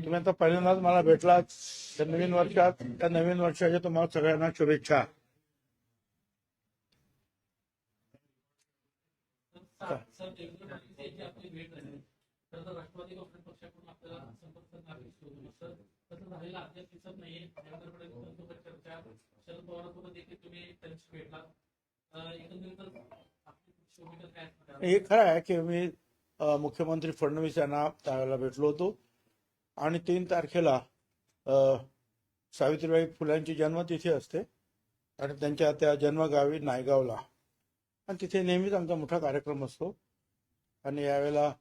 तुम्ही आता पहिल्यांदाच मला भेटलात त्या नवीन वर्षात, त्या नवीन वर्षाच्या तुम्हाला सगळ्यांना शुभेच्छा. राष्ट्रवादी काँग्रेस पक्षाकडून आपल्याला संपर्क झालेला अद्याप दिसत नाहीये. चर्चा शरद पवारांसोबत देखील तुम्ही त्यांची भेटला. एकंदरीतच आपली भूमिका काय? हे खरं आहे की मी मुख्यमंत्री फडणवीस यांना त्यावेळेला भेटलो होतो आणि 3 तारखेला सावित्रीबाई फुल्यांची जन्मतिथी असते आणि त्यांच्या त्या जन्मगावी नायगावला, आणि तिथे नेहमीच आमचा मोठा कार्यक्रम असतो. आणि यावेळेला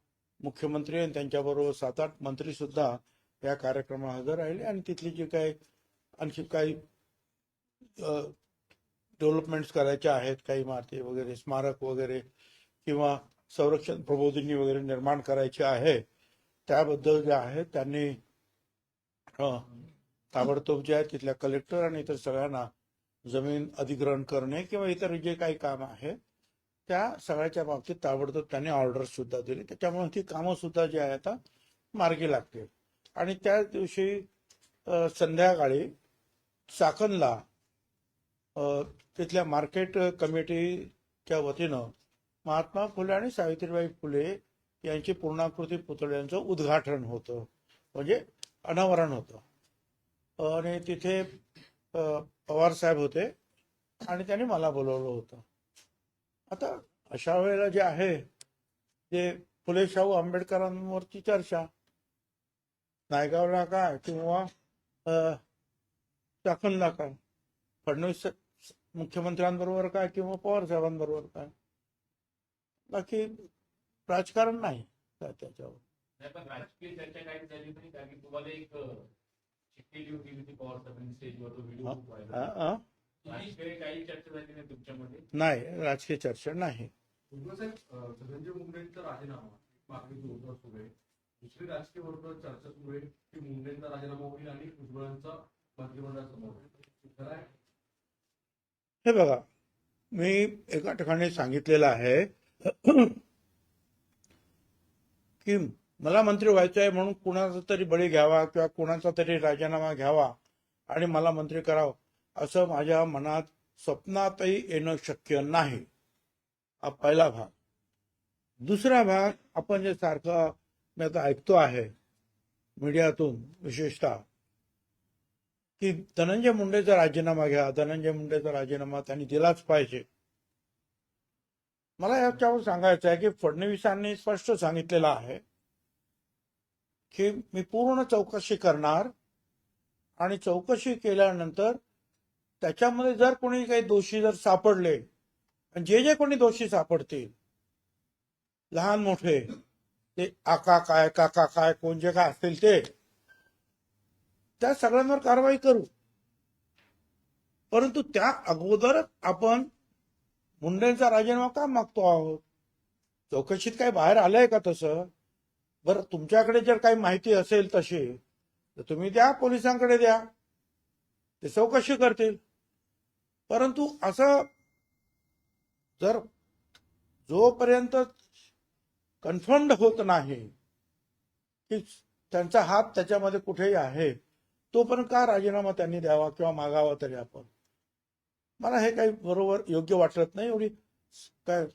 मुख्यमंत्री आणि त्यांच्याबरोबर 7-8 मंत्री सुद्धा या कार्यक्रमात हजर राहिले आणि तिथली जी काही आणखी काही डेव्हलपमेंट्स करायच्या आहेत, काही इमारती वगैरे, स्मारक वगैरे किंवा संरक्षण प्रबोधिनी वगैरे निर्माण करायची आहे, त्याबद्दल जे आहे त्यांनी ताबडतोब जे आहे तिथल्या कलेक्टर आणि इतर सगळ्यांना जमीन अधिग्रहण करणे किंवा इतर जे काही काम आहे त्या सगळ्याच्या बाबतीत ताबडतोब त्यांनी ऑर्डर सुद्धा दिली. त्याच्यामुळे ती कामं सुद्धा जी आहे आता मार्गी लागतील. आणि त्याच दिवशी संध्याकाळी चाकणला तिथल्या मार्केट कमिटीच्या वतीनं महात्मा फुले आणि सावित्रीबाई फुले यांची पूर्णाकृती पुतळ्यांचं उद्घाटन होतं, म्हणजे अनावरण होतं. आणि तिथे पवार साहेब होते आणि त्यांनी मला बोलवलं होतं. आता अशा वेळेला जे आहे ते फुले शाहू आंबेडकरांवरची चर्चा, नायगावला काय किंवा चाकणला काय, फडणवीस मुख्यमंत्र्यांबरोबर काय किंवा पवार साहेबांबरोबर काय, बाकी राजकारण नाही त्याच्यावर. राजकीय चर्चा काही झाली नाही, कारण तुम्हाला एक चिठ्ठी होती पवार साहेबांनी स्टेजवर तो व्हिडिओ काही चर्चा झाली नाही तुमच्यामध्ये? नाही, राजकीय चर्चा नाही. धनंजय मुंडेंचा राजीनामा मागणी सुरू आहे, दुसरी राजकीय वर्तुळात चर्चा सुरू आहे की मुंडेंचा राजीनामा होईल आणि भुजबळांचा मंत्रिमंडळासमोर. हे बघा, मी एका ठिकाणी सांगितलेलं आहे की मला मंत्री व्हायचं आहे म्हणून कुणाचा तरी बळी घ्यावा किंवा कुणाचा तरी राजीनामा घ्यावा आणि मला मंत्री करावं असं माझ्या मनात स्वप्नातही येणं शक्य नाही. हा पहिला भाग. दुसरा भाग, आपण जे सारखं मी आता ऐकतो आहे मीडियातून विशेषतः की धनंजय मुंडेचा राजीनामा घ्या, धनंजय मुंडेचा राजीनामा त्यांनी दिलाच पाहिजे. मला याच्यावर सांगायचं आहे की फडणवीसांनी स्पष्ट सांगितलेलं आहे की मी पूर्ण चौकशी करणार आणि चौकशी केल्यानंतर त्याच्यामध्ये जर कोणी काही दोषी जर सापडले, आणि जे कोणी दोषी सापडतील, लहान मोठे, ते आका काय काका काय कोण जे काय असतील ते, त्या सगळ्यांवर कारवाई करू. परंतु त्या अगोदर आपण मुंडेंचा राजीनामा का मागतो आहोत? चौकशीत काही बाहेर आलंय का तसं? बरं, तुमच्याकडे जर काही माहिती असेल तशी तर तुम्ही द्या, पोलिसांकडे द्या, ते चौकशी करतील. परंतु असं जर जोपर्यंत कन्फर्म्ड होत नाही की त्यांचा हात त्याच्यामध्ये कुठेही आहे, तोपर्यंत का राजीनामा त्यांनी द्यावा किंवा मागावा तरी आपण? मला हे काही बरोबर योग्य वाटत नाही. एवढी काय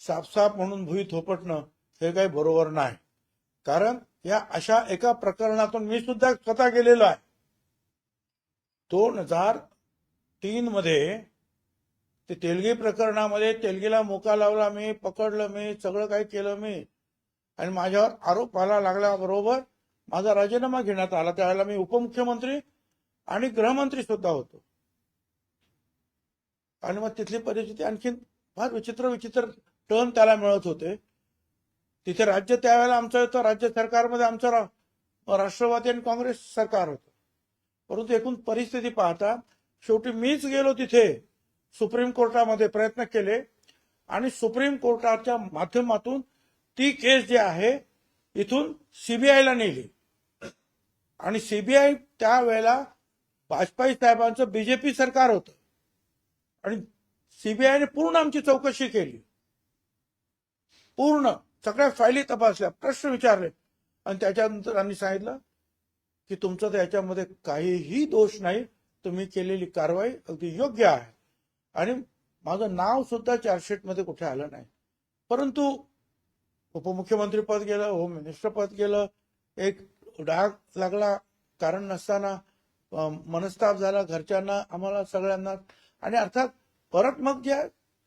साफ म्हणून भुई थोपटणं हे काही बरोबर नाही. कारण या अशा एका प्रकरणातून मी सुद्धा स्वतः गेलेलो आहे. 2003 मध्ये ते तेलगी प्रकरणामध्ये तेलगीला मोका लावला मी, पकडलं मी, सगळं काही केलं मी, आणि माझ्यावर आरोप व्हायला लागल्याबरोबर माझा राजीनामा घेण्यात आला. त्यावेळेला मी उपमुख्यमंत्री आणि गृहमंत्री सुद्धा होतो. आणि मग तिथली परिस्थिती आणखी फार विचित्र टर्न त्याला मिळत होते. तिथे राज्य त्यावेळेला आमचं होतं, राज्य सरकारमध्ये आमचं राष्ट्रवादी आणि काँग्रेस सरकार होतं. परंतु एकूण परिस्थिती पाहता शेवटी मीच गेलो तिथे, सुप्रीम कोर्टामध्ये प्रयत्न केले आणि सुप्रीम कोर्टाच्या माध्यमातून ती केस जी आहे इथून सीबीआयला नेली. आणि सीबीआय त्यावेळेला वाजपेयी साहेबांचं बीजेपी सरकार होतं आणि सीबीआयने पूर्ण आमची चौकशी केली, पूर्ण सगळ्या फायली तपासल्या, प्रश्न विचारले, आणि त्याच्यानंतर त्यांनी सांगितलं की तुमचं त्याच्यामध्ये काहीही दोष नाही, तुम्ही केलेली कारवाई अगदी योग्य आहे. आणि माझं नाव सुद्धा चार्जशीटमध्ये कुठे आलं नाही. परंतु उपमुख्यमंत्री पद गेलं, होम मिनिस्टर पद गेलं, एक डाग लागला कारण नसताना, मनस्ताप झाला घरच्यांना, आम्हाला सगळ्यांना. आणि अर्थात परत मग जे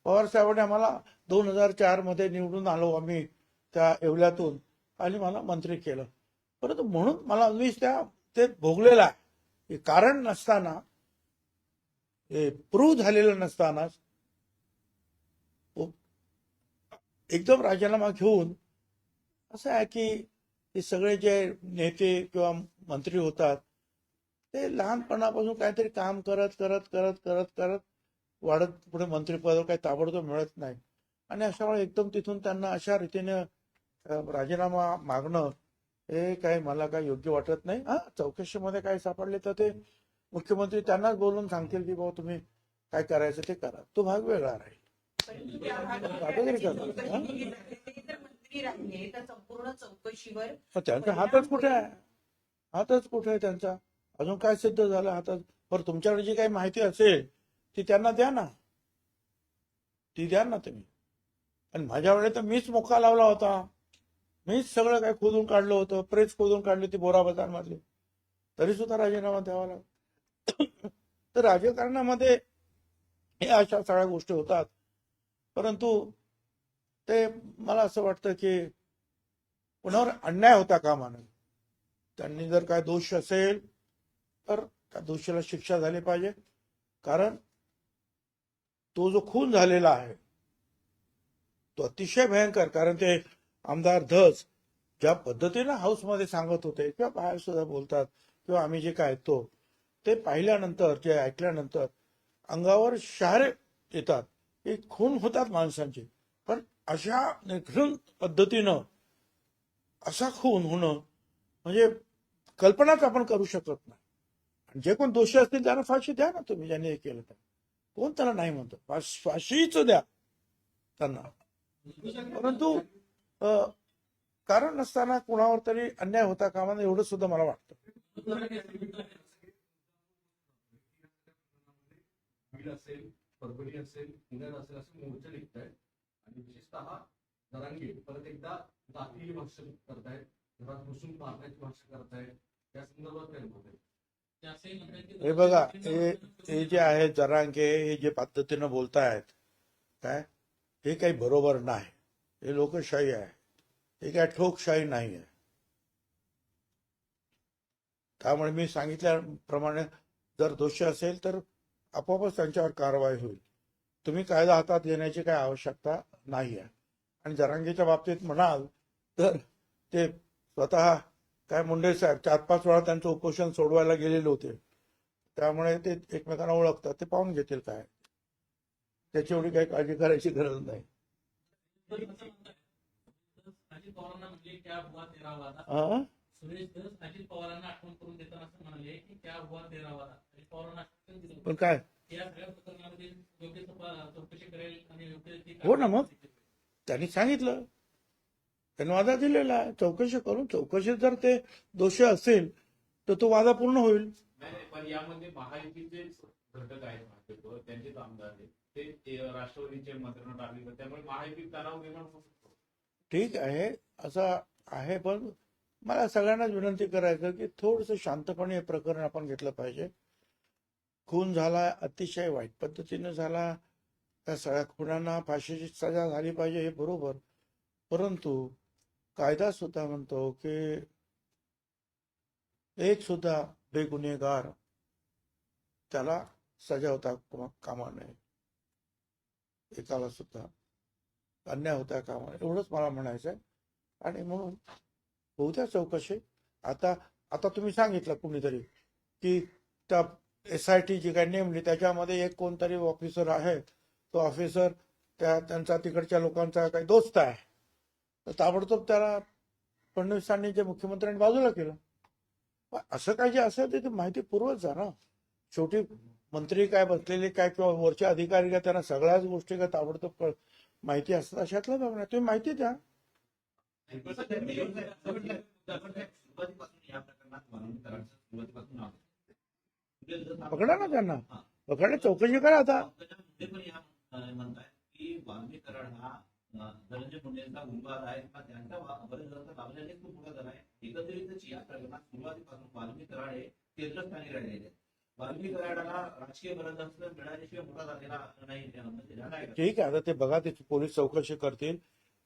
पवार साहेबांनी आम्हाला 2004 मध्ये निवडून आलो आम्ही त्या येवल्यातून, आणि मला मंत्री केलं. परंतु म्हणून मला वीस ते भोगलेलं आहे की कारण नसताना, हे प्रूव्ह झालेलं नसतानाच एकदम राजीनामा घेऊन, असं आहे की हे सगळे जे नेते किंवा मंत्री होतात ते लहानपणापासून काहीतरी काम करत करत करत करत करत वाढत पुढे मंत्रिपद काही ताबडतोब मिळत नाही. आणि अशा वेळी एकदम तिथून त्यांना अशा रीतीने राजीनामा मागणं हे काही मला काही योग्य वाटत नाही. हा, चौकशीमध्ये काय सापडले तर ते मुख्यमंत्री त्यांनाच बोलून सांगतील की बाबा तुम्ही काय करायचं ते करा. तो भाग वेगळा राहील. मंत्री राहिले तर संपूर्ण चौकशीवर पण त्यांचा हातच कुठे आहे? हातच कुठे आहे त्यांचा? अजून काय सिद्ध झालं हातात? बरं, तुमच्याकडे जी काही माहिती असेल ती त्यांना द्या ना, ती द्या ना तुम्ही. आणि माझ्या वेळेस तर मीच मोका लावला होता, मीच सगळं काय खोदून काढलं होतं, प्रेस खोदून काढली होती बोरा बाजारमधली, तरी सुद्धा राजीनामा द्यावा लागला. तर राजकारणामध्ये हे अशा सगळ्या गोष्टी होतात. परंतु ते मला असं वाटतं की कुणावर अन्याय होता कामा नये. त्यांनी जर काय दोष असेल तर त्या दोषीला शिक्षा झाली पाहिजे. कारण तो जो खून झालेला आहे तो अतिशय भयंकर. कारण ते आमदार धस ज्या पद्धतीनं हाऊसमध्ये सांगत होते किंवा बाहेर सुद्धा बोलतात किंवा आम्ही जे काय ऐकतो ते पाहिल्यानंतर, जे ऐकल्यानंतर अंगावर शहारे येतात. हे खून होतात माणसांचे, पण अशा निर्घृण पद्धतीनं असा खून होणं म्हणजे कल्पनाच आपण करू शकत नाही. आणि जे कोण दोषी असतील त्यांना फाशी द्या ना तुम्ही, ज्यांनी हे केलं तर. कोण त्याला नाही म्हणतो? फाशीच द्या त्यांना. परंतु कारण नसताना कुणावर तरी अन्याय होता कामा नये, एवढं सुद्धा मला वाटतं. बीड असेल, परभणी असेल, पुण्यात असेल असे मोर्चे निघत आहेत. आणि विशेषतः जरांगे परत एकदा जातीय भाषण करतायत, घरात बसून मारण्याची भाषा करतायत. त्या संदर्भात काय मत आहे? हे बघा, हे जे आहे जरांगे, हे जे पद्धतीनं बोलतायत काय, हे काही बरोबर नाही. हे लोकशाही आहे, हे काय ठोकशाही नाही आहे. त्यामुळे मी सांगितल्याप्रमाणे जर दोषी असेल तर आपोआपच त्यांच्यावर कारवाई होईल. तुम्ही कायदा हातात घेण्याची काही आवश्यकता नाही आहे. आणि जरांगेच्या बाबतीत म्हणाल तर ते स्वतः काय मुंडे साहेब 4-5 वेळा त्यांचं उपोषण सोडवायला गेलेले होते. त्यामुळे ते एकमेकांना ओळखतात, ते पाहून घेतील काय. त्याची एवढी काही काळजी करायची गरज नाही. अजित पवारांना म्हणजे क्या हुआ तेरा वादा. हा? सुरेश धस अजित पवारांना आठवण करून देताना असं म्हणाले की क्या हुआ तेरा वादा. अजित पवारांना आठवण दिलं पण काय, या सगळ्या प्रकरणामध्ये योग्य चौकशी करेल आणि योग्य ती हो ना, मग त्यांनी सांगितलं, त्यांनी वादा दिलेला आहे. चौकशी करून, चौकशीत जर ते दोषी असेल तर तो वादा पूर्ण होईल. नाही, पण यामध्ये महायुतीचे घटक आहेत, भाजप त्यांचेच आमदार आहेत, ते राष्ट्रवादीचे मंत्रणा टाकली, त्यामुळे महायुतीत तणाव निर्माण होऊ शकतो. ठीक आहे, असं आहे. पण मला सगळ्यांनाच विनंती करायचं की थोडंसं शांतपणे हे प्रकरण आपण घेतलं पाहिजे. खून झाला, अतिशय वाईट पद्धतीने झाला, त्या सगळ्या खुनांना फाशीची सजा झाली पाहिजे, हे बरोबर. परंतु कायदा सुद्धा म्हणतो की एक सुद्धा बेगुन्हेगार त्याला सजा होता कामा नये, एकाला सुद्धा अन्याय होता कामा नये, एवढंच मला म्हणायचं आहे. आणि म्हणून बहुत्या चौकशी आता तुम्ही सांगितलं कुणीतरी की त्या SIT जी काही नेमली त्याच्यामध्ये एक कोणतरी ऑफिसर आहे, तो ऑफिसर त्यांचा तिकडच्या लोकांचा काही दोस्त आहे, तर ताबडतोब त्याला फडणवीसांनी जे मुख्यमंत्र्यांनी बाजूला केलं. असं काही जे असेल ते माहिती पूर्वच जा ना. शेवटी मंत्री काय बसलेले काय किंवा वरचे अधिकारी काय, त्यांना सगळ्याच गोष्टी काय ताबडतोब माहिती असतात अशातलं तुम्ही माहिती द्या. सुरुवातीपासून या प्रकरणात वाल्मी कराडचं सुरुवातीपासून नाव आहे. पकडा ना त्यांना, पकडा, चौकशी करा आता. पंकजा मुंडे पण या म्हणतायत की वाल्मी कराड हा धनंजय मुंडेंचा मुलगा आहे किंवा त्यांच्या बरेच जणांचा लाभल्याने खूप मोठा झाला आहे. एकंदरीतच या प्रकरणात सुरुवातीपासून वाल्मी कराड हे केंद्रस्थानी राहिलेले आहेत. वाल्मी कराडाला राजकीय बलदस्त मिळाल्याशिवाय मोठा झालेला नाही म्हणजे झाला आहे का? ठीक आहे, आता ते बघा, ते पोलीस चौकशी करतील.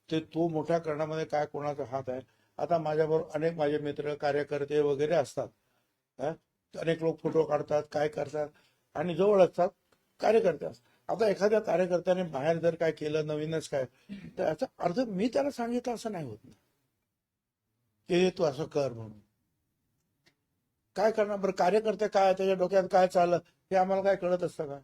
ते तो मोठ्या करण्यामध्ये काय कोणाचा हात आहे. आता माझ्याबरोबर अनेक माझे मित्र कार्यकर्ते वगैरे असतात. अनेक लोक फोटो काढतात, काय करतात, आणि जवळ असतात कार्यकर्ते असतात. आता एखाद्या कार्यकर्त्याने बाहेर जर काय केलं नवीनच काय, तर याचा अर्थ मी त्याला सांगितलं असं नाही होत ना, की तू असं कर म्हणून. काय करणार बरं, कार्यकर्ते काय, त्याच्या डोक्यात काय चाललं हे आम्हाला काय कळत असतं का?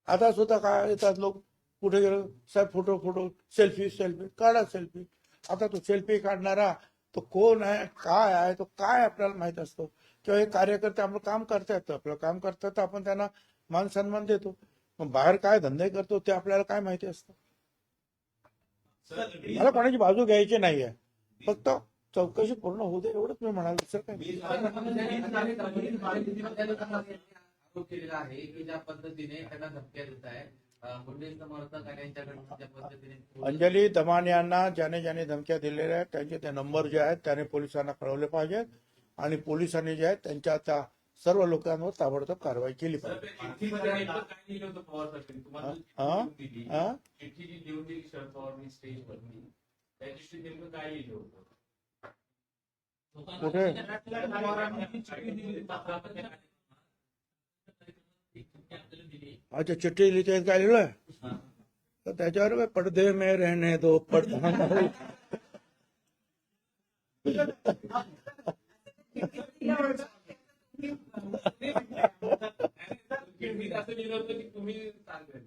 आता सुद्धा काय येतात लोक, कुठे गेलो साहेब फोटो सेल्फी काढा सेल्फी. आता तो सेल्फी काढणारा तो कोण आहे, काय आहे, तो काय आपल्याला माहित असतो. किंवा हे कार्यकर्ते आपलं काम करतात, आपलं काम करतात तर आपण त्यांना मान सन्मान देतो. मग बाहेर काय धंदे करतो ते आपल्याला काय माहिती असतं. मला कोणाची बाजू घ्यायची नाहीये, फक्त चौकशी पूर्ण होऊ दे एवढंच मी म्हणाल. सर काय आरोप केलेला आहे की ज्या पद्धतीने त्यांना धमक्या देत आहे मुंडे समर्थक आणि यांच्याकडून ज्या पद्धतीने अंजली दमाने यांना ज्याने ज्याने धमक्या दिलेल्या आहेत त्यांचे ते नंबर जे आहेत त्याने पोलिसांना कळवले पाहिजेत, आणि पोलिसांनी जे आहेत त्यांच्या त्या सर्व लोकांवर ताबडतोब कारवाई केली पाहिजे. चिठ्ठीमध्ये नेमकं काय लिहिलं होतं पवार साहेबांनी? तुम्हाला जी हा? चिठ्ठी लिहून दिली, हा? चिठ्ठी जी लिहून दिली शरद पवारांनी स्टेजवरती, त्या चिठ्ठीत नेमकं काय लिहिलं होतं? कुठे? अच्छा, चिठ्ठी लिहिते काय लिहिलंय, तर त्याच्यावर पडदे में रहने दो पडदा. चिठ्ठीत असं लिहिलं होतं की तुम्ही सांगेल.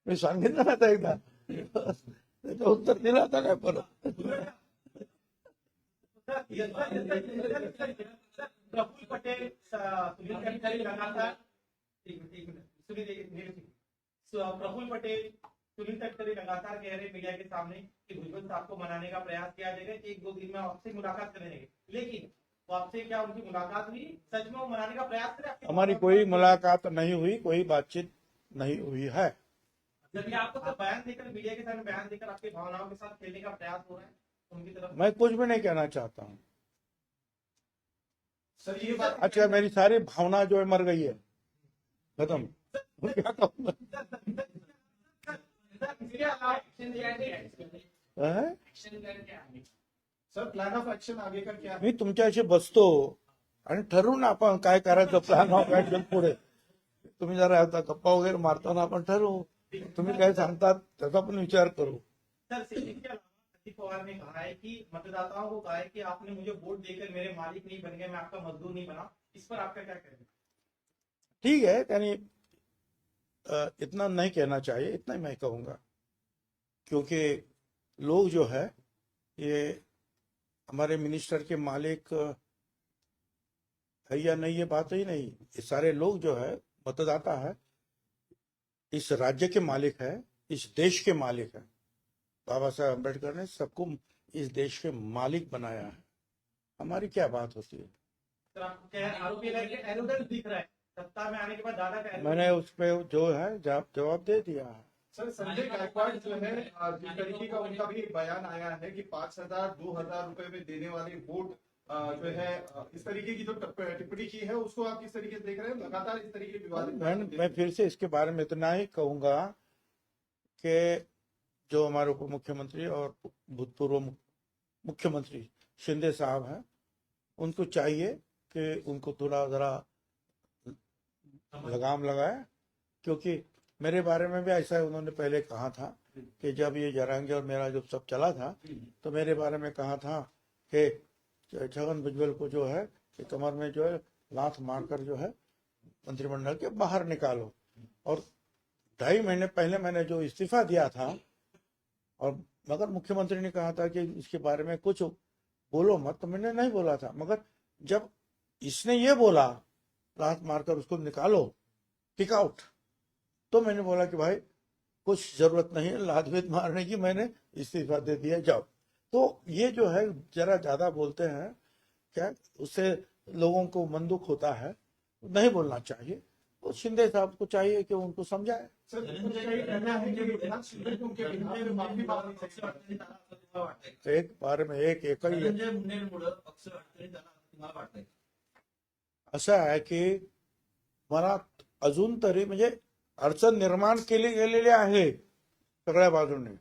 मी सांगितलं ना आता एकदा, त्याचं उत्तर दिलं आता काय परत. प्रफुल्ल पटेल सुनील तटकरे लगातार प्रफुल्ल पटेल सुनील तटकरे लगातार कह रहे मीडिया के सामने कि भुजबल साहब को मनाने का प्रयास किया जाएगा कि 1-2 दिन में आपसे मुलाकात करेंगे, लेकिन वो आपसे क्या उनकी मुलाकात हुई? सच में वो मनाने का प्रयास करें? हमारी कोई मुलाकात नहीं हुई, कोई बातचीत नहीं हुई है. जब आपको तो बयान देकर मीडिया के सामने बयान देकर आपकी भावनाओं के साथ खेलने का प्रयास हो रहा है उनकी तरफ, मैं कुछ भी नहीं कहना चाहता हूँ. सर ये बात अच्छा, मेरी सारी भावना जो है मर गई है, खत्म. क्या कहूँ मैं? सर प्लान ऑफ एक्शन आगे का क्या है? मी तुमच्याशी बसतो आणि ठरवून आपण काय करायचं, प्लॅन ऑफ ऍक्शन पुढे. तुम्ही जरा आता गप्पा वगैरे मारताना आपण ठरवू. तुम्ही काय सांगतात त्याचा पण विचार करू. सर इसके अलावा अजित पवार ने कहा है कि मतदाताओं को कहा है कि आपने मुझे वोट देकर मेरे मालिक नहीं बन गए, मैं आपका मजदूर नहीं बना. इस पर आपका क्या कहना है? ठीक है, यानी इतना नहीं कहना चाहिए, इतना ही मैं कहूंगा, क्योंकि लोग जो है ये हमारे मिनिस्टर के मालिक है या नहीं ये बात ही नहीं. ये सारे लोग जो है मतदाता है, इस राज्य के मालिक है, इस देश के मालिक है. बाबा साहब अम्बेडकर ने सबको इस देश के मालिक बनाया है. हमारी क्या बात होती है. सर आपको क्या है, आरोप ये लगा कि एरोगेंस दिख रहा है सत्ता में आने के बाद दादा का मैंने उस पे जो है जवाब दे दिया है. सर संजय गायकवाड़ जो है जिस तरीके का उनका भी एक बयान आया है कि 5,000-2,000 रुपए में देने वाले वोट जो है इस तरीके की जो टिप्पणी की है उसको आप किस तरीके से देख रहे हैं? लगातार इस तरीके के विवाद मैं फिर से इसके बारे में इतना ही कहूंगा कि जो हमारे उप मुख्यमंत्री और भूतपूर्व मुख्यमंत्री शिंदे साहब हैं, उनको चाहिए कि उनको थोड़ा जरा लगाम लगाए, क्योंकि मेरे बारे में भी ऐसा उन्होंने पहले कहा था कि जब ये जरांगे और मेरा जब सब चला था तो मेरे बारे में कहा था कि छगन भुजबल को जो है कि कमर में जो है लात मारकर जो है मंत्रिमंडल के बाहर निकालो. और 2.5 महीने पहले मैंने जो इस्तीफा दिया था, और मगर मुख्यमंत्री ने कहा था कि इसके बारे में कुछ बोलो मत, तो मैंने नहीं बोला था. मगर जब इसने ये बोला लात मारकर उसको निकालो, टिक आउट, तो मैंने बोला कि भाई कुछ जरूरत नहीं है लात मारने की, मैंने इस्तीफा दे दिया, जाओ. तो ये जो है जरा ज्यादा बोलते हैं क्या, उससे लोगों को मन दुख होता है, नहीं बोलना चाहिए। तो शिंदे साहब को चाहिए कि उनको समझाए। सर, कुछ काही कहना है कि ना सुरेश उनके बिना माफी मागणी पक्ष अडचणीत आला असं तुम्हाला वाटतंय? एक बार में एकही धनंजय मुंडेंमुळे पक्ष अडचणीत आला असं तुम्हाला वाटतंय? असं आहे की मला अजून तरी म्हणजे अडचण निर्माण केली गेलेली आहे सगळ्या बाजूने,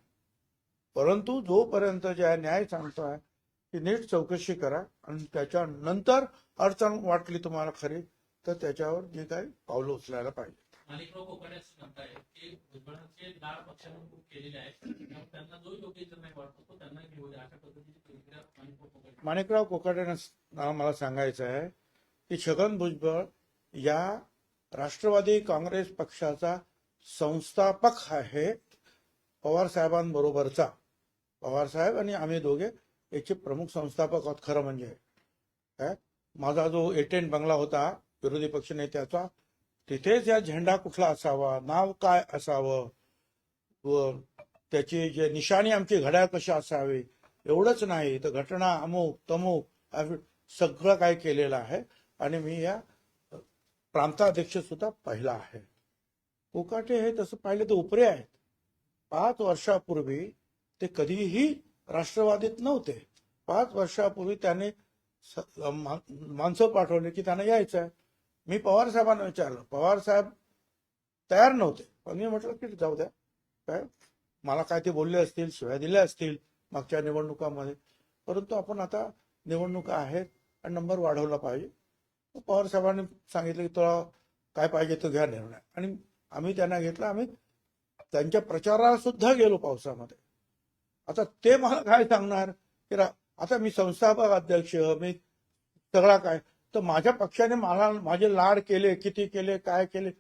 परंतु जोपर्यंत जे आहे न्याय सांगतोय की नीट चौकशी करा आणि त्याच्यानंतर अडचण वाटली तुम्हाला खरी तर त्याच्यावर जे काही पावलं उचलायला पाहिजे. माणिकराव कोकाटे असं म्हणताय की भुजबळांचे लाड पक्षाने खूप केलेले आहेत, त्यामुळे त्यांना जो योग्य निर्णय वाटतो तो त्यांना घेऊ द्या, अशा पद्धतीची प्रतिक्रिया माणिकराव कोकाटे. माणिकराव कोकाटेंना मला सांगायचं आहे की छगन भुजबळ या राष्ट्रवादी काँग्रेस पक्षाचा संस्थापक आहे, पवार साहेबांबरोबरचा. पवार साहेब आणि आम्ही दोघे याचे प्रमुख संस्थापक आहोत खरं म्हणजे. काय माझा जो एटेंट बंगला होता विरोधी पक्षनेत्याचा, तिथेच या झेंडा कुठला असावा, नाव काय असावं, व त्याची जे निशाणी आमची घड्याळ कशी असावी, एवढंच नाही तर घटना अमुक तमुक सगळं काय केलेलं आहे. आणि मी या प्रांताध्यक्ष सुद्धा पाहिला आहे. कोकाटे हे तसं पाहिलं तर उपरे आहेत. 5 वर्षापूर्वी ते कधीही राष्ट्रवादीत नव्हते. 5 वर्षापूर्वी त्याने माणसं पाठवले की त्यांना यायचं आहे. मी पवार साहेबांना विचारलं, पवार साहेब तयार नव्हते, पण मी म्हटलं की जाऊ द्या, काय मला काय ते बोलले असतील, शिव्या दिल्या असतील मागच्या निवडणुकामध्ये, परंतु आपण आता निवडणुका आहेत आणि नंबर वाढवला पाहिजे. पवार साहेबांनी सांगितलं की तुला काय पाहिजे तो घ्या निर्णय, आणि आम्ही त्यांना घेतला. आम्ही त्यांच्या प्रचाराला सुद्धा गेलो पावसामध्ये. आता ते मला काय सांगणार की आता मी संस्थापक अध्यक्ष, मी सगळा काय, तर माझ्या पक्षाने मला माझे लाड केले, किती केले, काय केले,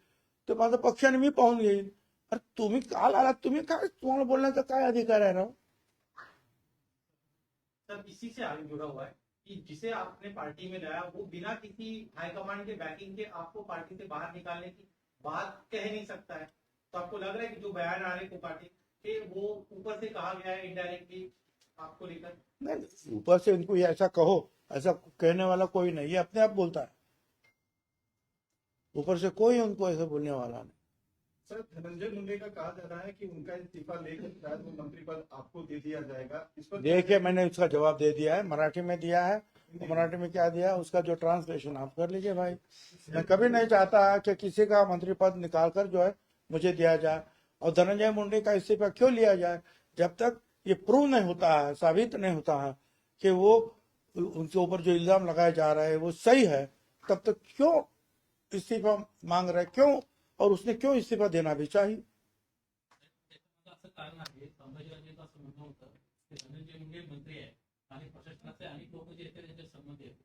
तर माझ्या पक्षाने मी पाहून घेईन. अरे तुम्ही काल आलात, तुम्ही काय, तुम्हाला बोलण्याचा काय अधिकार आहे राव? सर, इसी से आगे जुड़ा हुआ है कि जिसे आपने पार्टी में लाया वो बिना किसी हाईकमांड के बैकिंग के आपको पार्टी से बाहर निकालने की बात कह नहीं सकता है। तो आपको लग रहा है कि जो बयान आ रहे कोकाटे के वो ऊपर से कहा गया है इनडायरेक्टली आपको लेकर? नहीं, ऊपर से इनको ये ऐसा कहो, ऐसा कहने वाला कोई नहीं, ये अपने आप बोलता है. ऊपर से कोई उनको ऐसा बोलने वाला नहीं. सर, धनंजय मुंडे का कहा जा रहा है कि उनका इस्तीफा लेकर शायद वो मंत्री पद आपको दे दिया जाएगा, इस पर देखिए मैंने उसका जवाब दे दिया है, मराठी में दिया है. मराठी में क्या दिया, उसका जो ट्रांसलेशन आप कर लीजिए भाई. मैं कभी नहीं चाहता कि किसी का मंत्री पद निकाल कर जो है मुझे दिया जाए. और धनंजय मुंडे का इस्तीफा क्यों लिया जाए? जब तक ये प्रूव नहीं होता है, साबित नहीं होता है कि वो उनके ऊपर जो इल्जाम लगाया जा रहा है वो सही है, तब तक क्यों इस्तीफा मांग रहे, क्यों, और उसने क्यों इस्तीफा देना भी चाहिए? त्याच्यामागं असं कारण आहे, संभाजीराजेंचं असं म्हणणं होतं की धनंजय मुंडे मंत्री आहे आणि प्रशासनाचे अनेक लोक जे आहेत त्यांच्या संबंधी आहेत.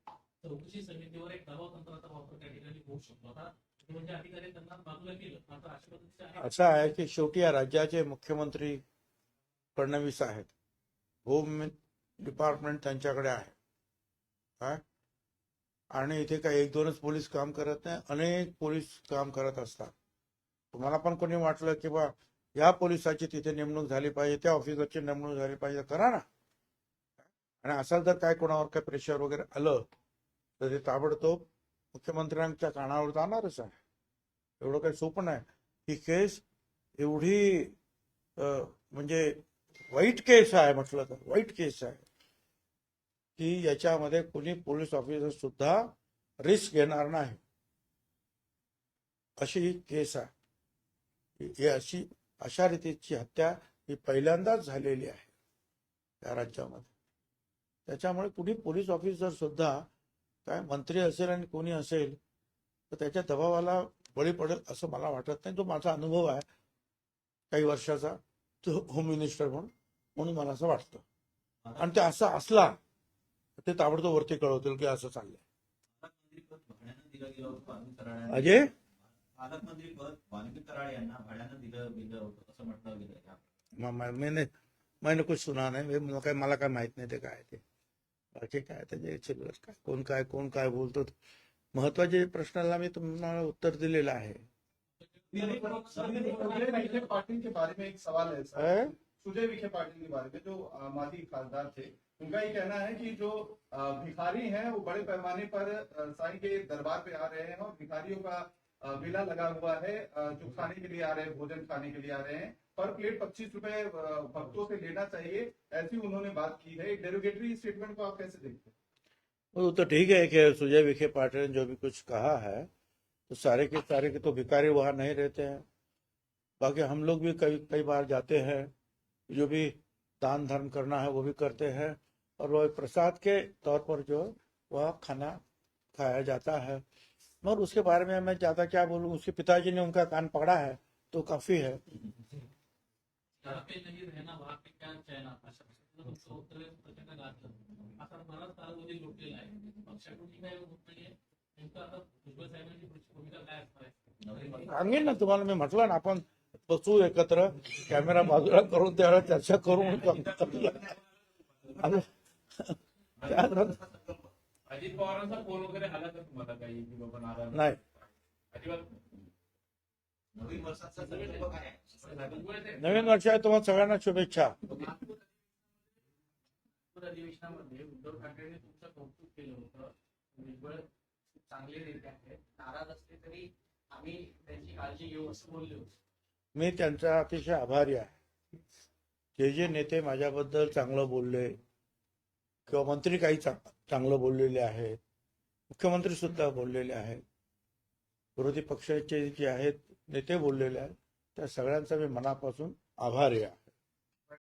चौकशी समितीवर एक दबाव तंत्राचा वापर त्या ठिकाणी होऊ शकतो. आता म्हणजे अधिकारी त्यांना बाजूला केलं, मात्र अशा पद्धतीचे असं आहे की शेवटी या राज्याचे मुख्यमंत्री फडणवीस आहेत. होम डिपार्टमेंट त्यांच्याकडे आहे काय, आणि इथे काही 1-2च पोलीस काम करत नाही, अनेक पोलीस काम करत असतात. तुम्हाला पण कोणी वाटलं की बा या पोलिसाची तिथे नेमणूक झाली पाहिजे, त्या ऑफिसरची नेमणूक झाली पाहिजे, करा ना. आणि असं जर काय कोणावर काय प्रेशर वगैरे आलं तर ते ताबडतोब मुख्यमंत्र्यांच्या कानावर जाणारच आहे. एवढं काही सोपं नाही. ही केस एवढी म्हणजे वाईट केस आहे, म्हटलं तर वाईट केस आहे की याच्यामध्ये कोणी पोलीस ऑफिसर सुद्धा रिस्क घेणार नाही, अशी ही केस आहे. ही अशा रीतीची हत्या ही पहिल्यांदाच झालेली आहे या राज्यामध्ये. त्याच्यामुळे कुणी पोलीस ऑफिसर सुद्धा काय मंत्री असेल आणि कोणी असेल तर त्याच्या दबावाला बळी पडेल असं मला वाटत नाही. तो माझा अनुभव आहे काही वर्षाचा, तो होम मिनिस्टर म्हणून मला असं वाटतं. आणि ते असं असला ते ताबडतोब वरती कळवतील की असं चाललंय. पालकमंत्रीपद भाड्यानं दिलं गेलं होतं वाल्मिक कराडांना. अजय पालकमंत्रीपद वाल्मिक कराड यांना भाड्यानं दिलं गेलं होतं असं म्हटलं गेलं. मैंने कुछ सुना नाही, मला काय माहित नाही ते काय ते. बाकी काय त्याचे चिल्लर काय, कोण काय बोलतो. महत्वाच्या प्रश्नाला मी तुम्हाला उत्तर दिलेलं आहे. पाटिल के बारे में एक सवाल है सर. सुजय विखे पाटिल के बारे में, जो माजी खासदार थे, उनका ये कहना है कि जो भिखारी हैं वो बड़े पैमाने पर साईं के दरबार पे आ रहे हैं और भिखारियों का मेला लगा हुआ है, जो खाने के लिए आ रहे हैं, भोजन खाने के लिए आ रहे हैं, पर प्लेट 25 रुपए भक्तों से लेना चाहिए, ऐसी उन्होंने बात की है। डेरोगेटरी स्टेटमेंट को आप कैसे देखते हैं? वो तो ठीक है कि सुजय विखे पाटिल ने जो भी कुछ कहा है, तो सारे के तो भिखारी वहां नहीं रहते हैं। बाकी हम लोग भी कई बार जाते हैं, जो भी दान धर्म करना है वो भी करते हैं, और वो प्रसाद के तौर पर जो वह खाना खाया जाता है। मगर उसके बारे में मैं ज्यादा क्या बोलूं, उसके पिताजी ने उनका कान पकड़ा है तो काफी है। जहाँ पे नहीं रहना वहाँ पे क्या चैन अशा तुमचं उत्तर प्रचंड गाजलं. आता बराच कालावधी लुटलेला आहे, पक्षाकडून काही होत नाहीये. नेमकं आता भुजबळ साहेबांची पुढची भूमिका काय असणार आहे? सांगेन ना तुम्हाला, मी म्हटलं ना, आपण बसू एकत्र, कॅमेरा बाजूला करून त्यावेळेला चर्चा करून अजित पवारांचा फोन वगैरे आला का तुम्हाला काही की बाबा नाराज नाही. अजिबात नवीन वर्षाचा संकल्प काय आहे? नवीन वर्षात तुम्हाला सगळ्यांना शुभेच्छा. नागपूर अधिवेशनामध्ये उद्धव ठाकरेंनी तुमचं कौतुक केलं होतं. भुजबळ चांगले नेते आहेत, नाराज असले तरी आम्ही त्यांची काळजी घेऊ असं बोलले होते. मी त्यांचा अतिशय आभारी आहे. जे नेते माझ्याबद्दल चांगलं बोलले किंवा मंत्री काही चांगलं बोललेले आहेत, मुख्यमंत्री सुद्धा बोललेले आहेत, विरोधी पक्षाचे जे आहेत नेते बोललेले आहेत, त्या सगळ्यांचा मी मनापासून आभारी आहे.